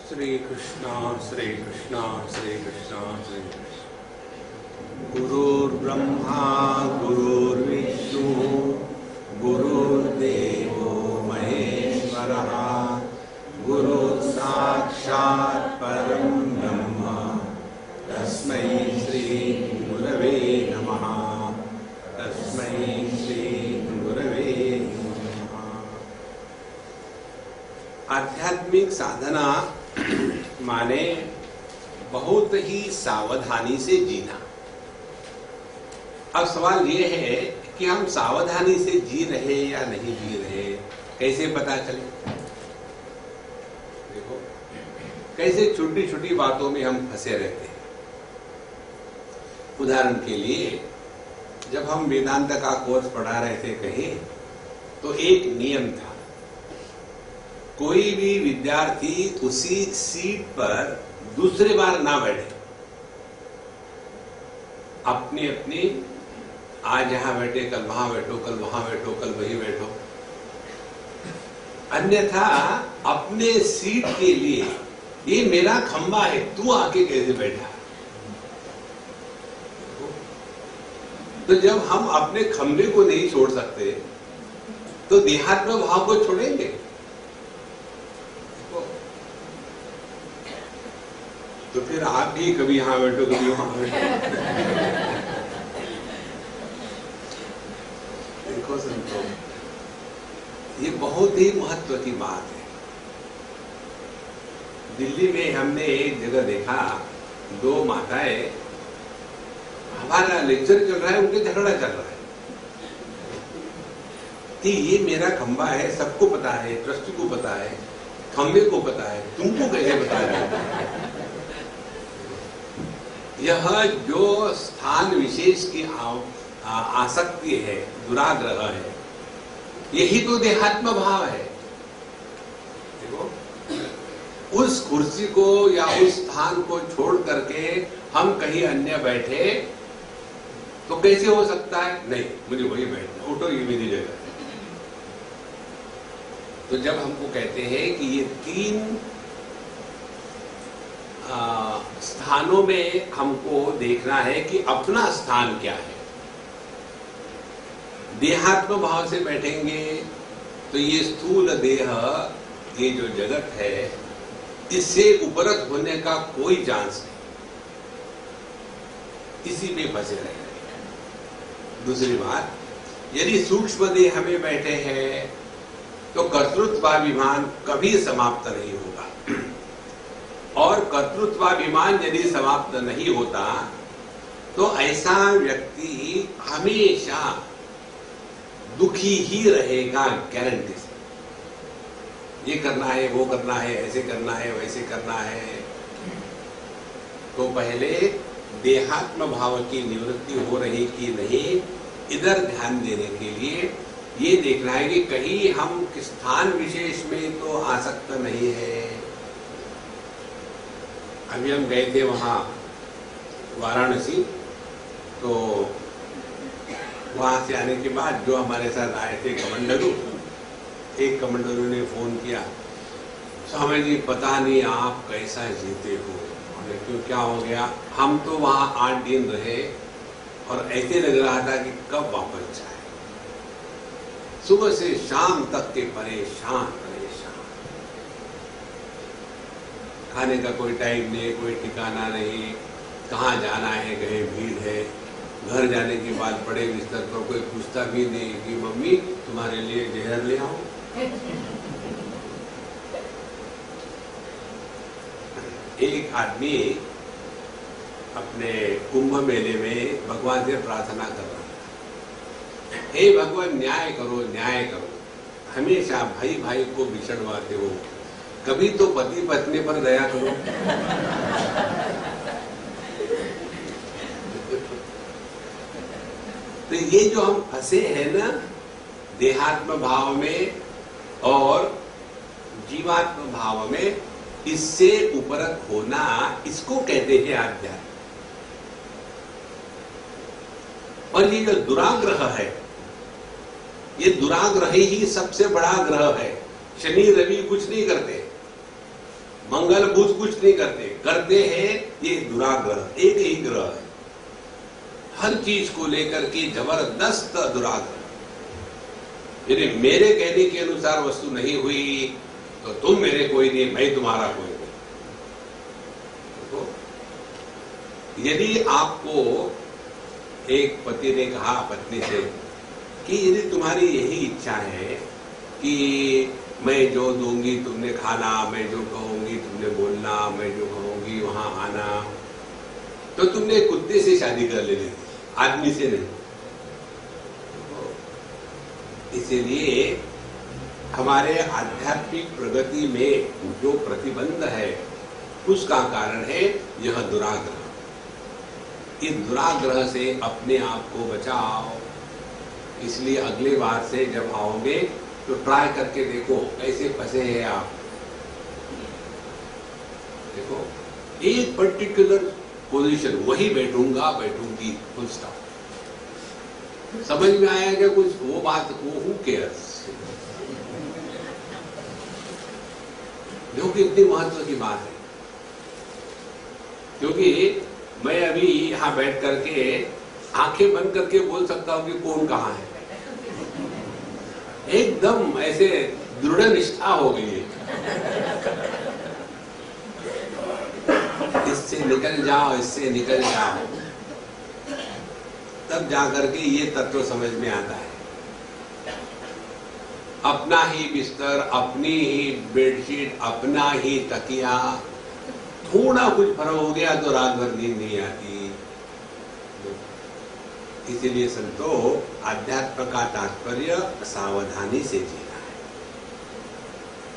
श्री कृष्णा श्री कृष्णा श्री कृष्णा श्री कृष्ण। गुरुर्ब्रह्मा गुरुर्विष्णु गुरुर्देवो महेश्वरः गुरुः साक्षात् परं ब्रह्म तस्मै श्री गुरवे नमः। तस्मै श्री गुरवे नमः। आध्यात्मिक साधना माने बहुत ही सावधानी से जीना। अब सवाल ये है कि हम सावधानी से जी रहे या नहीं जी रहे, कैसे पता चले? देखो कैसे छोटी छोटी बातों में हम फंसे रहते हैं। उदाहरण के लिए जब हम वेदांत का कोर्स पढ़ा रहे थे कहीं, तो एक नियम था, कोई भी विद्यार्थी उसी सीट पर दूसरी बार ना बैठे। अपनी अपनी, आज यहां बैठे कल वहां बैठो, कल वहां बैठो, कल वहीं बैठो। अन्यथा अपने सीट के लिए ये मेरा खंबा है, तू आके कैसे बैठा? तो जब हम अपने खंबे को नहीं छोड़ सकते तो देहात्म भाव को छोड़ेंगे? तो फिर आप भी कभी यहां बैठो कभी वहां बैठो। देखो संतो, ये बहुत ही महत्व की बात है। दिल्ली में हमने एक जगह देखा, दो माताएं, हमारा लेक्चर चल रहा है, उनके झगड़ा चल रहा है कि ये मेरा खंबा है, सबको पता है, ट्रस्टी को पता है, खंबे को पता है, तुमको कैसे पता है? यह जो स्थान विशेष की आसक्ति है, दुराग्रह है, यही तो देहात्म भाव है। देखो, उस कुर्सी को या उस स्थान को छोड़ करके हम कहीं अन्य बैठे तो कैसे हो सकता है? नहीं, मुझे वही बैठना, उठो, ये मेरी जगह है। तो जब हमको कहते हैं कि ये तीन स्थानों में हमको देखना है कि अपना स्थान क्या है। देहात्म भाव से बैठेंगे तो ये स्थूल देह, ये जो जगत है, इससे उपरत होने का कोई चांस नहीं, इसी में फंसे रहेंगे। दूसरी बात, यदि सूक्ष्म देह में बैठे हैं तो कर्तृत्वाभिमान कभी समाप्त नहीं होगा, और कर्तृत्वाभिमान यदि समाप्त नहीं होता तो ऐसा व्यक्ति हमेशा दुखी ही रहेगा, गारंटी से। ये करना है, वो करना है, ऐसे करना है, वैसे करना है। तो पहले देहात्म भाव की निवृत्ति हो रही कि नहीं, इधर ध्यान देने के लिए ये देखना है कि कहीं हम स्थान विशेष में तो आसक्त नहीं है। अभी हम गए थे वहां वाराणसी, तो वहां से आने के बाद जो हमारे साथ आए थे कमांडरू, एक कमांडरू ने फोन किया, स्वामी जी पता नहीं आप कैसा जीते हो। हमने क्यों, क्या हो गया? हम तो वहां 8 दिन रहे और ऐसे लग रहा था कि कब वापस जाए। सुबह से शाम तक के परेशान, खाने का कोई टाइम नहीं, कोई ठिकाना नहीं, कहाँ जाना है, कहीं भीड़ है। घर जाने के बाद बड़े बिस्तर पर कोई पूछता भी नहीं कि मम्मी तुम्हारे लिए जहर ले आऊं। एक आदमी अपने कुंभ मेले में भगवान से प्रार्थना कर रहा था, हे भगवान न्याय करो, न्याय करो, हमेशा भाई भाई को बिछड़वाते हो, कभी तो पति पत्नी पर दया करो। तो ये जो हम फंसे हैं ना देहात्म भाव में और जीवात्म भाव में, इससे उपरत होना, इसको कहते हैं आध्यात्म। और ये जो दुराग्रह है, ये दुराग्रह ही सबसे बड़ा ग्रह है। शनि रवि कुछ नहीं करते, मंगल बुध कुछ नहीं करते, करते हैं ये दुराग्रह, एक ही ग्रह है, हर चीज को लेकर के जबरदस्त दुराग्रह। यदि मेरे कहने के अनुसार वस्तु नहीं हुई तो तुम मेरे कोई नहीं, मैं तुम्हारा कोई नहीं। तो यदि आपको एक पति ने कहा पत्नी से कि यदि तुम्हारी यही इच्छा है कि मैं जो दूंगी तुमने खाना, मैं जो कहूंगी तुमने बोलना, मैं जो कहूंगी वहां आना, तो तुमने कुत्ते से शादी कर लेनी थी, आदमी से नहीं। इसीलिए हमारे आध्यात्मिक प्रगति में जो प्रतिबंध है उसका कारण है यह दुराग्रह। इस दुराग्रह से अपने आप को बचाओ। इसलिए अगली बार से जब आओगे तो ट्राई करके देखो कैसे फंसे हैं आप। देखो एक पर्टिकुलर पोजीशन, वही बैठूंगा बैठूंगी, फुल स्टॉप। समझ में आया क्या कुछ? वो बात को हु केयर्स, जो कि इतनी महत्व की बात है। क्योंकि मैं अभी यहां बैठ करके आंखें बंद करके बोल सकता हूं कि कौन कहां है, एकदम ऐसे दृढ़ निष्ठा हो गई है। इससे निकल जाओ, इससे निकल जाओ, तब जाकर के ये तत्व समझ में आता है। अपना ही बिस्तर, अपनी ही बेडशीट, अपना ही तकिया, थोड़ा कुछ फर्क हो गया तो रात भर नींद नहीं आती। इसीलिए संतो, आध्यात्म का तात्पर्य सावधानी से जीना है।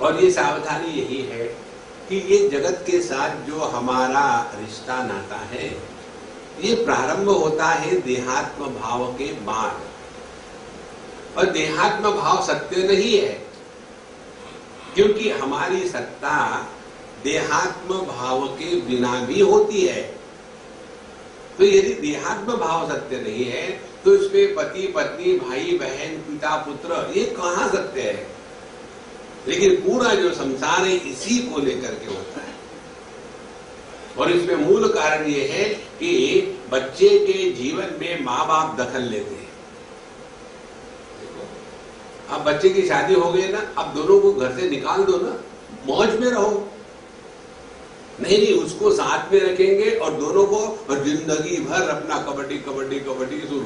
और ये सावधानी यही है कि ये जगत के साथ जो हमारा रिश्ता नाता है, ये प्रारंभ होता है देहात्म भाव के बाद। और देहात्म भाव सत्य नहीं है, क्योंकि हमारी सत्ता देहात्म भाव के बिना भी होती है। तो यदि देहात्म भाव सत्य नहीं है तो इसमें पति पत्नी, भाई बहन, पिता पुत्र, ये कहां सत्य है? लेकिन पूरा जो संसार है इसी को लेकर के होता है। और इसमें मूल कारण ये है कि बच्चे के जीवन में माँ बाप दखल लेते हैं। देखो, अब बच्चे की शादी हो गई ना, अब दोनों को घर से निकाल दो ना, मौज में रहो। नहीं, उसको साथ में रखेंगे और दोनों को और जिंदगी भर अपना कबड्डी कबड्डी कबड्डी शुरू।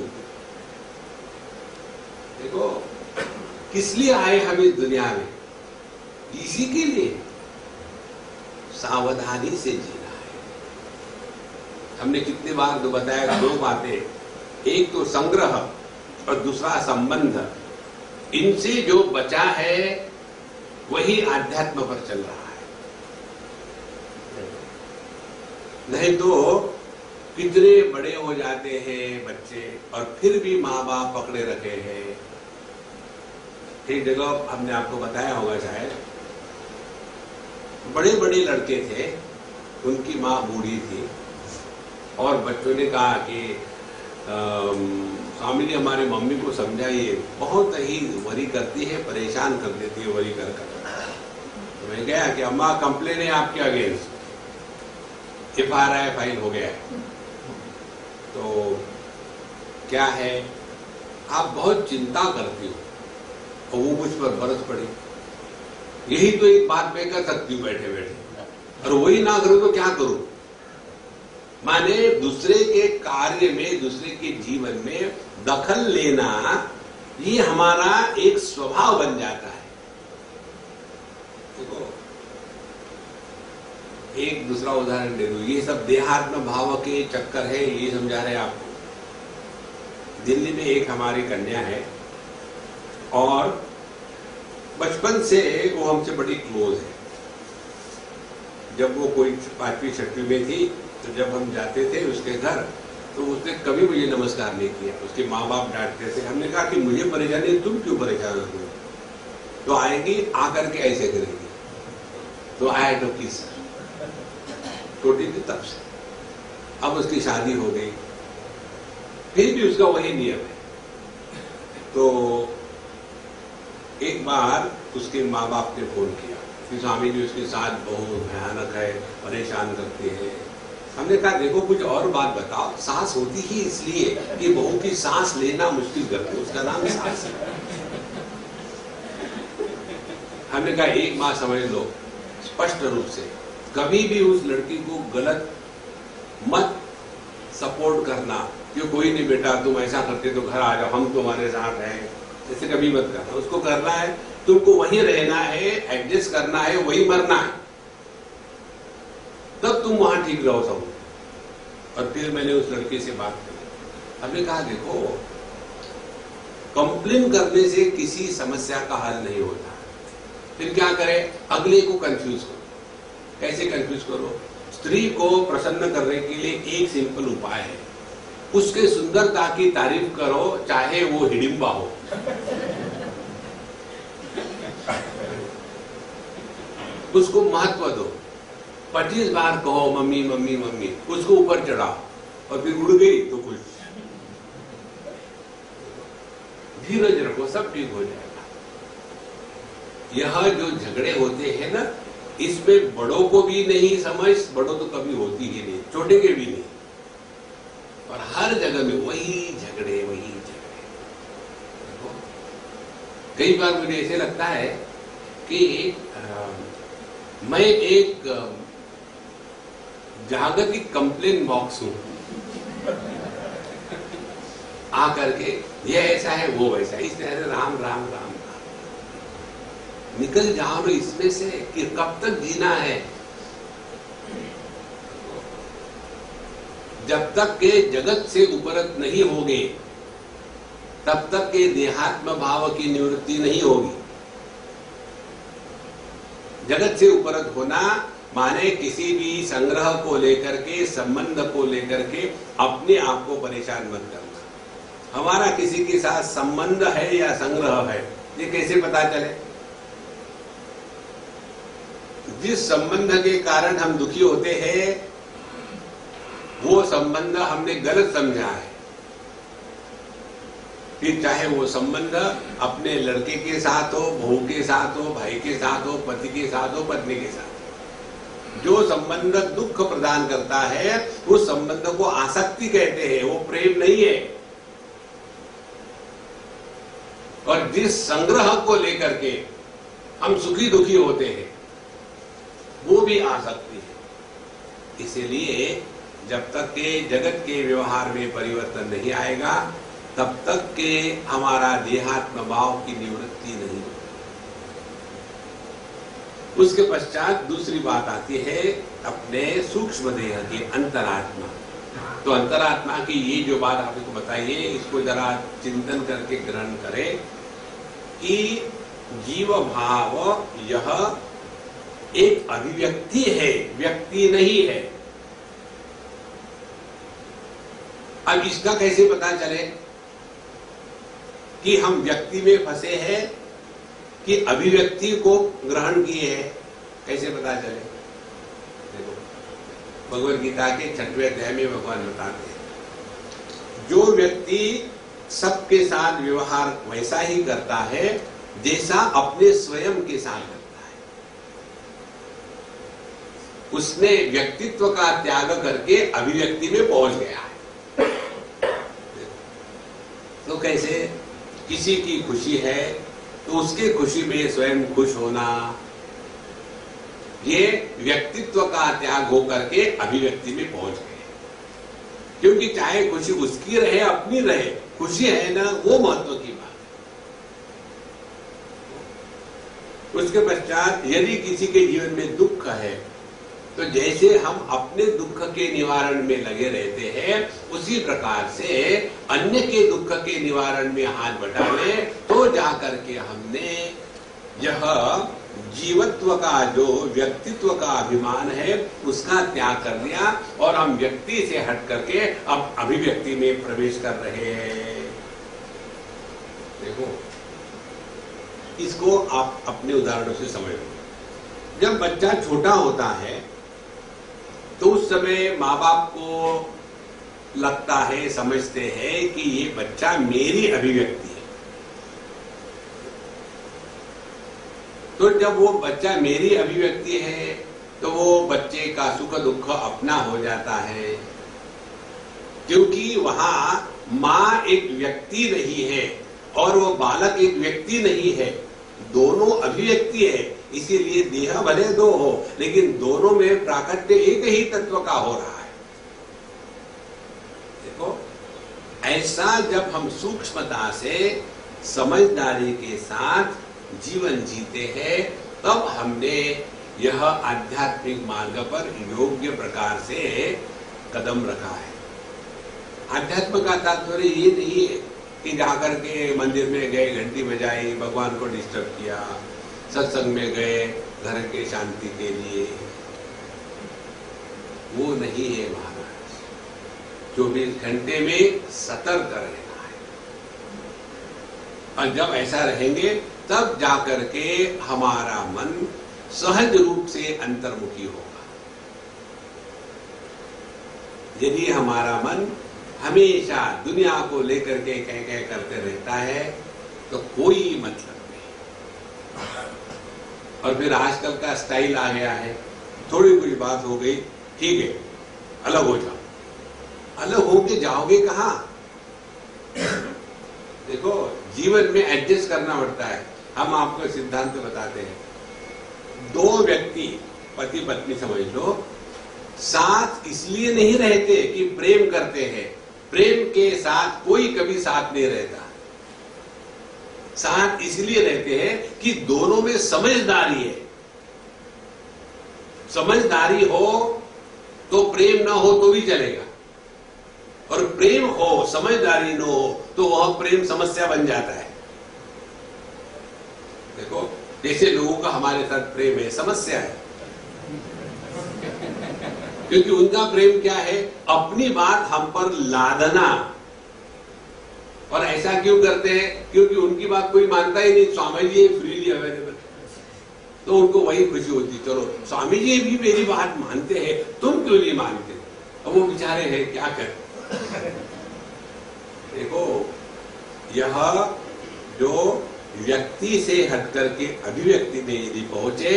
देखो, किस लिए आए हम इस दुनिया में? इसी के लिए सावधानी से जीना है। हमने कितने बार तो बताया, दो बातें, एक तो संग्रह और दूसरा संबंध। इनसे जो बचा है वही आध्यात्म पर चल रहा है। नहीं तो कितने बड़े हो जाते हैं बच्चे और फिर भी माँ बाप पकड़े रखे हैं। एक जगह हमने आपको बताया होगा शायद, बड़े बड़े लड़के थे, उनकी माँ बूढ़ी थी और बच्चों ने कहा कि स्वामी जी हमारे मम्मी को समझाइए, बहुत ही वरी करती है, परेशान कर देती है वरी कर। तो मैं गया कि अम्मा कंप्लेन है आपके अगेंस्ट, FIR फाइल हो गया है। तो क्या है, आप बहुत चिंता करती हो और वो मुझ पर बरस पड़ी। यही तो एक बात मैं कर सकती हूँ बैठे बैठे, और वही ना करूं तो क्या करूं? माने दूसरे के कार्य में, दूसरे के जीवन में दखल लेना, ये हमारा एक स्वभाव बन जाता है। देखो, एक दूसरा उदाहरण दे दूं, ये सब देहात्म भाव के चक्कर है, ये समझा रहे आपको। दिल्ली में एक हमारी कन्या है और बचपन से वो हमसे बड़ी क्लोज है। जब वो कोई 5वीं 6वीं में थी तो जब हम जाते थे उसके घर, तो उसने कभी मुझे नमस्कार नहीं किया। उसके माँ बाप डांटते थे। हमने कहा कि मुझे परेशानी है, तुम क्यों परेशान हो? तो आएगी, आकर के ऐसे करेगी। तो आया तो किस छोटी थी तब से, अब उसकी शादी हो गई, फिर भी उसका वही नियम है। तो एक बार उसके माँ बाप ने फोन किया, कि स्वामी जी उसके साथ बहुत भयानक है, परेशान करते हैं। हमने कहा देखो कुछ और बात बताओ, सांस होती ही इसलिए कि बहू की सांस लेना मुश्किल करते, उसका नाम सांस है। हमने कहा एक बात समझ लो स्पष्ट रूप से, कभी भी उस लड़की को गलत मत सपोर्ट करना कि कोई नहीं बेटा तुम ऐसा करते तो घर आ जाओ, हम तुम्हारे साथ हैं, ऐसे कभी मत करना। उसको करना है, तुमको वहीं रहना है, एडजस्ट करना है, वहीं मरना है, तब तुम वहां ठीक रहो सब। और फिर मैंने उस लड़के से बात की, हमने कहा देखो कंप्लेन करने से किसी समस्या का हल नहीं होता, फिर क्या करें, अगले को कंफ्यूज करो। कैसे कंफ्यूज करो? स्त्री को प्रसन्न करने के लिए एक सिंपल उपाय है, उसके सुंदरता की तारीफ करो चाहे वो हिडिंबा हो। उसको महत्व दो, 25 बार कहो मम्मी मम्मी मम्मी, उसको ऊपर चढ़ाओ और फिर उड़ गई तो खुश। धीरज रखो, सब ठीक हो जाएगा। यह जो झगड़े होते हैं ना, इसमें बड़ों को भी नहीं समझ, बड़ों तो कभी होती ही नहीं, छोटे के भी नहीं, और हर जगह में वही झगड़े वही झगड़े। कई बार मुझे ऐसे लगता है कि मैं एक जागतिक कंप्लेन बॉक्स हूं, आकर के ये ऐसा है वो वैसा, इस तरह से राम राम राम, निकल जाओ ना इसमें से, कि कब तक जीना है। जब तक के जगत से उपरत नहीं होगे तब तक के देहात्म भाव की निवृत्ति नहीं होगी। जगत से उपरत होना माने किसी भी संग्रह को लेकर के, संबंध को लेकर के अपने आप को परेशान मत करना। हमारा किसी के साथ संबंध है या संग्रह है, ये कैसे पता चले? जिस संबंध के कारण हम दुखी होते हैं वो संबंध हमने गलत समझा है। फिर चाहे वो संबंध अपने लड़के के साथ हो, बहू के साथ हो, भाई के साथ हो, पति के साथ हो, पत्नी के साथ, जो संबंध दुख प्रदान करता है उस संबंध को आसक्ति कहते हैं, वो प्रेम नहीं है। और जिस संग्रह को लेकर के हम सुखी दुखी होते हैं वो भी आसक्ति है। इसीलिए जब तक के जगत के व्यवहार में परिवर्तन नहीं आएगा तब तक के हमारा देहात्म भाव की निवृत्ति नहीं होगी। उसके पश्चात दूसरी बात आती है अपने सूक्ष्म देह की अंतरात्मा। तो अंतरात्मा की ये जो बात आपको बताइए, इसको जरा चिंतन करके ग्रहण करें कि जीव भाव यह एक अभिव्यक्ति है, व्यक्ति नहीं है। अब इसका कैसे पता चले कि हम व्यक्ति में फंसे हैं कि अभिव्यक्ति को ग्रहण किए हैं? कैसे पता चले? देखो भगवद गीता के 6वें अध्याय में भगवान बताते हैं, जो व्यक्ति सबके साथ व्यवहार वैसा ही करता है जैसा अपने स्वयं के साथ करता है, उसने व्यक्तित्व का त्याग करके अभिव्यक्ति में पहुंच गया है। तो कैसे? किसी की खुशी है तो उसके खुशी में स्वयं खुश होना, ये व्यक्तित्व का त्याग होकर के अभिव्यक्ति में पहुंच गए। क्योंकि चाहे खुशी उसकी रहे अपनी रहे, खुशी है ना, वो महत्व की बात है। उसके पश्चात यदि किसी के जीवन में दुख है तो जैसे हम अपने दुख के निवारण में लगे रहते हैं उसी प्रकार से अन्य के दुख के निवारण में हाथ बढ़ावे तो जाकर के हमने यह जीवत्व का जो व्यक्तित्व का अभिमान है उसका त्याग कर दिया और हम व्यक्ति से हट करके अब अभिव्यक्ति में प्रवेश कर रहे हैं। देखो इसको आप अपने उदाहरणों से समझ लो। जब बच्चा छोटा होता है तो उस समय माँ बाप को लगता है, समझते हैं कि ये बच्चा मेरी अभिव्यक्ति है। तो जब वो बच्चा मेरी अभिव्यक्ति है तो वो बच्चे का सुख दुख अपना हो जाता है, क्योंकि वहां मां एक व्यक्ति नहीं है और वो बालक एक व्यक्ति नहीं है, दोनों अभिव्यक्ति है। इसीलिए देह भले दो हो लेकिन दोनों में प्राकट्य एक ही तत्व का हो रहा है। देखो, ऐसा जब हम सूक्ष्मता से समझदारी के साथ जीवन जीते हैं तब हमने यह आध्यात्मिक मार्ग पर योग्य प्रकार से कदम रखा है। आध्यात्म का तात्पर्य ये नहीं है कि जाकर के मंदिर में गए, घंटी बजाई, भगवान को डिस्टर्ब किया, सत्संग में गए घर के शांति के लिए, वो नहीं है महाराज। 24 घंटे में सतर्क रहना है और जब ऐसा रहेंगे तब जाकर के हमारा मन सहज रूप से अंतर्मुखी होगा। यदि हमारा मन हमेशा दुनिया को लेकर के कह करते रहता है तो कोई मतलब नहीं। और फिर आजकल का स्टाइल आ गया है, थोड़ी कुछ बात हो गई, ठीक है अलग हो जाओ। अलग होके जाओगे कहां? देखो, जीवन में एडजस्ट करना पड़ता है। हम आपको सिद्धांत बताते हैं, दो व्यक्ति पति पत्नी समझ लो, साथ इसलिए नहीं रहते कि प्रेम करते हैं। प्रेम के साथ कोई कभी साथ नहीं रहता। साथ इसलिए रहते हैं कि दोनों में समझदारी है। समझदारी हो तो प्रेम ना हो तो भी चलेगा, और प्रेम हो समझदारी न हो तो वह प्रेम समस्या बन जाता है। देखो, जैसे लोगों का हमारे साथ प्रेम है, समस्या है, क्योंकि उनका प्रेम क्या है? अपनी बात हम पर लादना। और ऐसा क्यों करते हैं? क्योंकि उनकी बात कोई मानता ही नहीं। स्वामी जी फ्रीली अवेलेबल, तो उनको वही खुशी होती, चलो स्वामी जी भी मेरी बात मानते हैं, तुम क्यों नहीं मानते? अब वो बेचारे हैं, क्या करें? देखो, यह जो व्यक्ति से हट करके अभिव्यक्ति में यदि पहुंचे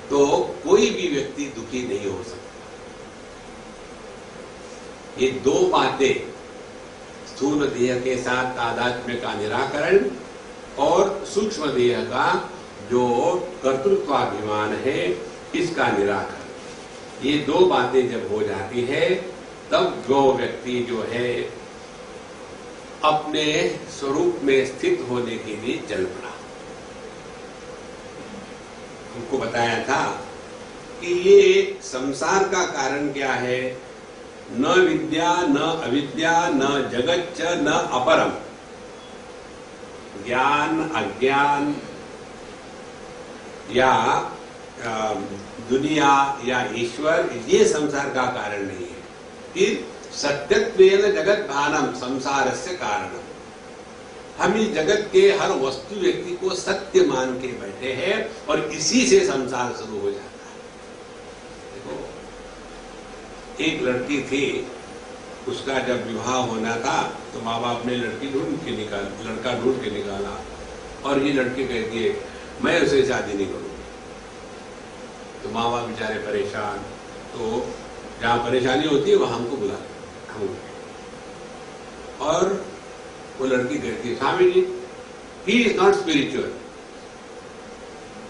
तो कोई भी व्यक्ति दुखी नहीं हो सकता। ये दो बातें, स्थूल देह के साथ तादात्म्य का निराकरण और सूक्ष्म देह का जो कर्तृत्वाभिमान है इसका निराकरण, ये दो बातें जब हो जाती है तब जो व्यक्ति जो है अपने स्वरूप में स्थित होने के लिए चल पड़ा। हमको बताया था कि ये संसार का कारण क्या है? न विद्या न अविद्या न जगच्च न अपरम। ज्ञान अज्ञान या दुनिया या ईश्वर, ये संसार का कारण नहीं है। फिर सत्यत्वेन जगत भानम संसारस्य कारणम। हम इस जगत के हर वस्तु व्यक्ति को सत्य मान के बैठे हैं और इसी से संसार शुरू हो जाता है। देखो, एक लड़की थी, उसका जब विवाह होना था तो माँ बाप ने लड़का ढूंढ के निकाला और ये लड़की कहती है मैं उसे शादी नहीं करूंगी। तो माँ बाप बेचारे परेशान, तो जहां परेशानी होती है वहां हमको बुलाते। और वो लड़की कहती है Swami ji, he is not spiritual,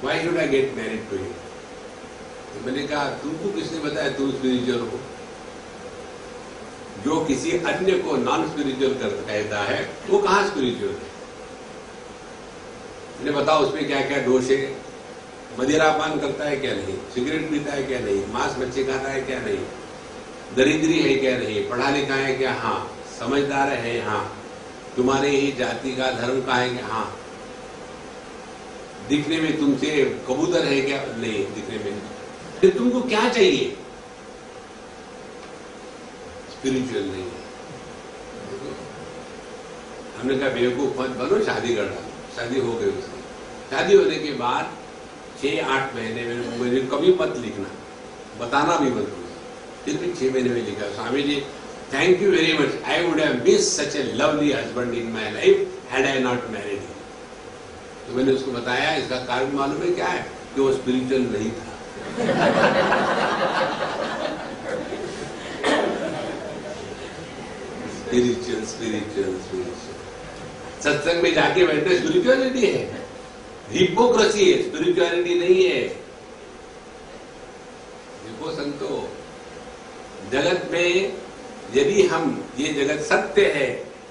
why should I get married to him? तो मैंने कहा तुमको किसने बताया तुम स्पिरिचुअल हो? जो किसी अन्य को नॉन स्पिरिचुअल कहता है वो कहां स्पिरिचुअल है? मैंने बताओ उसमें क्या क्या दोष है? मदिरा पान करता है क्या नहीं, सिगरेट पीता है क्या नहीं, मांस मच्छी खाता है क्या नहीं, दरिद्री है क्या नहीं, पढ़ा लिखा है क्या, हाँ, समझदार है, हाँ, तुम्हारे ही जाति का धर्म का है क्या, हाँ, दिखने में तुमसे कबूतर है क्या, नहीं दिखने में, फिर तुमको क्या चाहिए? स्पिरिचुअल नहीं है। हमने कहा बेवकूफ मत बनो, शादी कर डालो। शादी हो गई उसकी। शादी होने के बाद 6-8 महीने में मुझे कभी मत लिखना, बताना भी मत। फिर भी 6 महीने में लिखा, Swami ji thank you very much, I would have missed such a lovely husband in my life had I not married him. तो मैंने उसको बताया इसका कारण मालूम है क्या है, कि वो स्पिरिचुअल नहीं था। स्पिरिचुअल स्पिरिचुअल स्पिरिचुअल सत्संग में जाके बैठे स्पिरिचुअलिटी है, हिपोक्रेसी है, स्पिरिचुअलिटी नहीं है। देखो संतो, जगत में यदि हम ये जगत सत्य है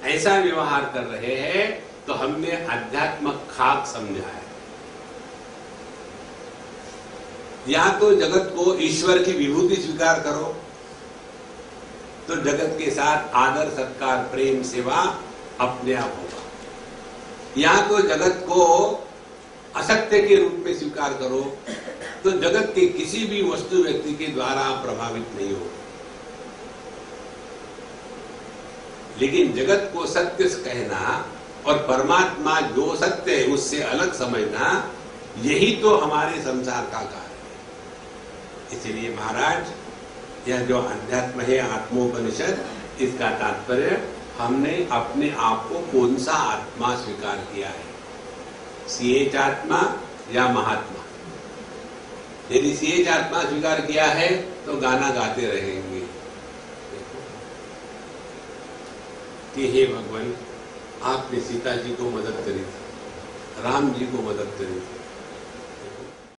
ऐसा व्यवहार कर रहे हैं तो हमने अध्यात्म खाक समझा है। या तो जगत को ईश्वर की विभूति स्वीकार करो, तो जगत के साथ आदर सत्कार प्रेम सेवा अपने आप होगा। या तो जगत को असत्य के रूप में स्वीकार करो, तो जगत के किसी भी वस्तु व्यक्ति के द्वारा प्रभावित नहीं होगा। लेकिन जगत को सत्य कहना और परमात्मा जो सत्य है उससे अलग समझना, यही तो हमारे संसार का कार्य है। इसलिए महाराज, यह जो अध्यात्म है आत्मोपनिषद, इसका तात्पर्य हमने अपने आप को कौन सा आत्मा स्वीकार किया है, सीएच आत्मा या महात्मा। यदि सीएच आत्मा स्वीकार किया है तो गाना गाते रहेंगे कि हे भगवान, आपने सीता जी को मदद करी थी, राम जी को मदद करी थी,